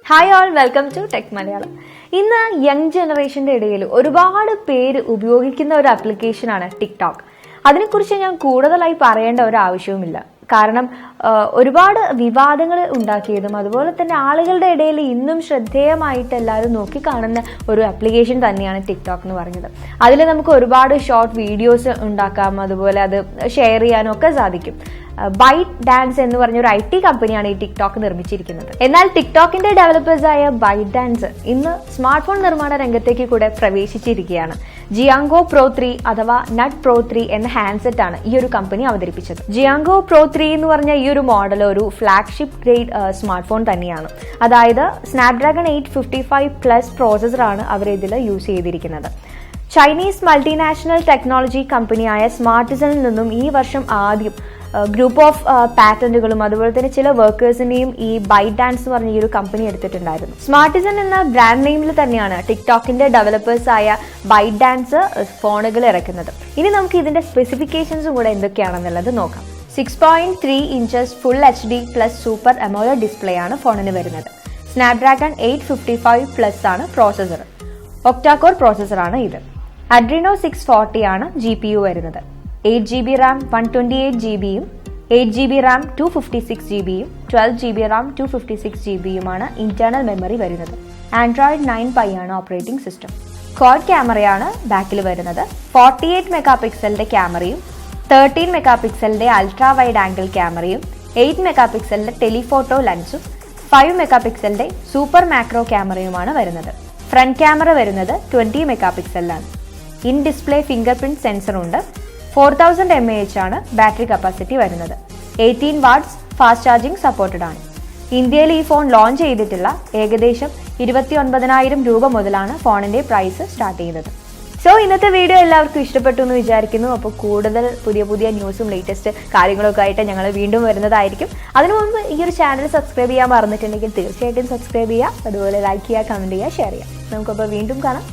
Hi all, welcome to tech Malayalam. ഇന്ന് young ജനറേഷന്റെ ഇടയിൽ ഒരുപാട് പേര് ഉപയോഗിക്കുന്ന ഒരു ആപ്ലിക്കേഷനാണ് ടിക്ടോക്ക്. അതിനെക്കുറിച്ച് ഞാൻ കൂടുതലായി പറയേണ്ട ഒരു ആവശ്യവുമില്ല. കാരണം ഒരുപാട് വിവാദങ്ങൾ ഉണ്ടാക്കിയതും അതുപോലെ തന്നെ ആളുകളുടെ ഇടയിൽ ഇന്നും ശ്രദ്ധേയമായിട്ട് എല്ലാവരും നോക്കിക്കാണുന്ന ഒരു ആപ്ലിക്കേഷൻ തന്നെയാണ് ടിക്ടോക്ക് എന്ന് പറഞ്ഞത്. അതിൽ നമുക്ക് ഒരുപാട് ഷോർട്ട് വീഡിയോസ് ഉണ്ടാക്കാം, അതുപോലെ അത് ഷെയർ ചെയ്യാനും ഒക്കെ സാധിക്കും. ബൈറ്റ് ഡാൻസ് എന്ന് പറഞ്ഞ ഒരു IT കമ്പനിയാണ് ഈ ടിക്ടോക്ക് നിർമ്മിച്ചിരിക്കുന്നത്. എന്നാൽ ടിക്ടോക്കിന്റെ ഡെവലപ്പേഴ്സായ ബൈറ്റ് ഡാൻസ് ഇന്ന് സ്മാർട്ട് ഫോൺ നിർമ്മാണ രംഗത്തേക്ക് കൂടെ പ്രവേശിച്ചിരിക്കുകയാണ്. ജിയാങ്കോ പ്രോ 3 അഥവാ നട്ട് പ്രോ 3 എന്ന ഹാൻഡ്സെറ്റ് ആണ് ഈ ഒരു കമ്പനി അവതരിപ്പിച്ചത്. ജിയാങ്കോ പ്രോ 3 എന്ന് പറഞ്ഞ ഈ ഒരു മോഡൽ ഒരു ഫ്ലാഗ്ഷിപ്പ് ഗ്രേഡ് സ്മാർട്ട് ഫോൺ തന്നെയാണ്. അതായത് സ്നാപ്ഡ്രാഗൺ 855+ പ്രോസസറാണ് അവർ ഇതിൽ യൂസ് ചെയ്തിരിക്കുന്നത്. ചൈനീസ് മൾട്ടിനാഷണൽ ടെക്നോളജി കമ്പനിയായ സ്മാർട്ടിസണിൽ നിന്നും ഈ വർഷം ആദ്യം ഗ്രൂപ്പ് ഓഫ് പാറ്റന്റുകളും അതുപോലെ തന്നെ ചില വർക്കേഴ്സിന്റെയും ഈ ബൈറ്റ് ഡാൻസ് എന്ന് പറഞ്ഞ ഈ ഒരു കമ്പനി എടുത്തിട്ടുണ്ടായിരുന്നു. സ്മാർട്ടിസൺ എന്ന ബ്രാൻഡ് നെയിമിൽ തന്നെയാണ് ടിക്ടോക്കിന്റെ ഡെവലപ്പേഴ്സായ ബൈറ്റ് ഡാൻസ് ഫോണുകൾ ഇറക്കുന്നത്. ഇനി നമുക്ക് ഇതിന്റെ സ്പെസിഫിക്കേഷൻസും കൂടെ എന്തൊക്കെയാണെന്നുള്ളത് നോക്കാം. 6.3 inches full HD+ super AMOLED display ആണ് ഫോണിന് വരുന്നത്. സ്നാപ്ഡ്രാഗൺ 855+ ആണ് പ്രോസസർ. ഒക്ടാകോർ പ്രോസസറാണ് ഇത്. അഡ്രീനോ 640 ആണ് GPU വരുന്നത്. 8GB RAM 128GBയും 8GB RAM 256GBയും 12GB RAM 256GBയുമാണ് ഇന്റേണൽ മെമ്മറി വരുന്നത്. ആൻഡ്രോയിഡ് 9 Pie ആണ് ഓപ്പറേറ്റിംഗ് സിസ്റ്റം. ക്വാഡ് ക്യാമറയാണ് ബാക്കിൽ വരുന്നത്. 48 മെഗാപിക്സലിന്റെ ക്യാമറയും 13 മെഗാപിക്സലിന്റെ അൾട്രാ വൈഡ് ആംഗിൾ ക്യാമറയും 8 മെഗാപിക്സലിന്റെ ടെലിഫോട്ടോ ലെൻസും 5 മെഗാപിക്സലിന്റെ സൂപ്പർ മാക്രോ ക്യാമറയുമാണ് വരുന്നത്. ഫ്രണ്ട് ക്യാമറ വരുന്നത് 20 മെഗാപിക്സലിലാണ്. ഇൻ ഡിസ്പ്ലേ ഫിംഗർ പ്രിന്റ് സെൻസറുണ്ട്. 4000 mAh ആണ് ബാറ്ററി കപ്പാസിറ്റി വരുന്നത്. 18 വാട്ട്സ് ഫാസ്റ്റ് ചാർജിംഗ് സപ്പോർട്ടഡ് ആണ്. ഇന്ത്യയിൽ ഈ ഫോൺ ലോഞ്ച് ചെയ്തിട്ടില്ല. ഏകദേശം 29,000 രൂപ മുതലാണ് ഫോണിന്റെ പ്രൈസ് സ്റ്റാർട്ട് ചെയ്യുന്നത്. സോ ഇന്നത്തെ വീഡിയോ എല്ലാവർക്കും ഇഷ്ടപ്പെട്ടു എന്ന് വിചാരിക്കുന്നു. അപ്പോൾ കൂടുതൽ പുതിയ ന്യൂസും ലേറ്റസ്റ്റ് കാര്യങ്ങളൊക്കെ ആയിട്ട് ഞങ്ങൾ വീണ്ടും വരുന്നതായിരിക്കും. അതിനു മുൻപ് ഈ ഒരു ചാനൽ സബ്സ്ക്രൈബ് ചെയ്യാൻ മറന്നിട്ടുണ്ടെങ്കിൽ തീർച്ചയായിട്ടും സബ്സ്ക്രൈബ് ചെയ്യുക. അതുപോലെ ലൈക്ക് ചെയ്യുക, കമന്റ് ചെയ്യുക, ഷെയർ ചെയ്യുക. നമുക്കപ്പോൾ വീണ്ടും കാണാം.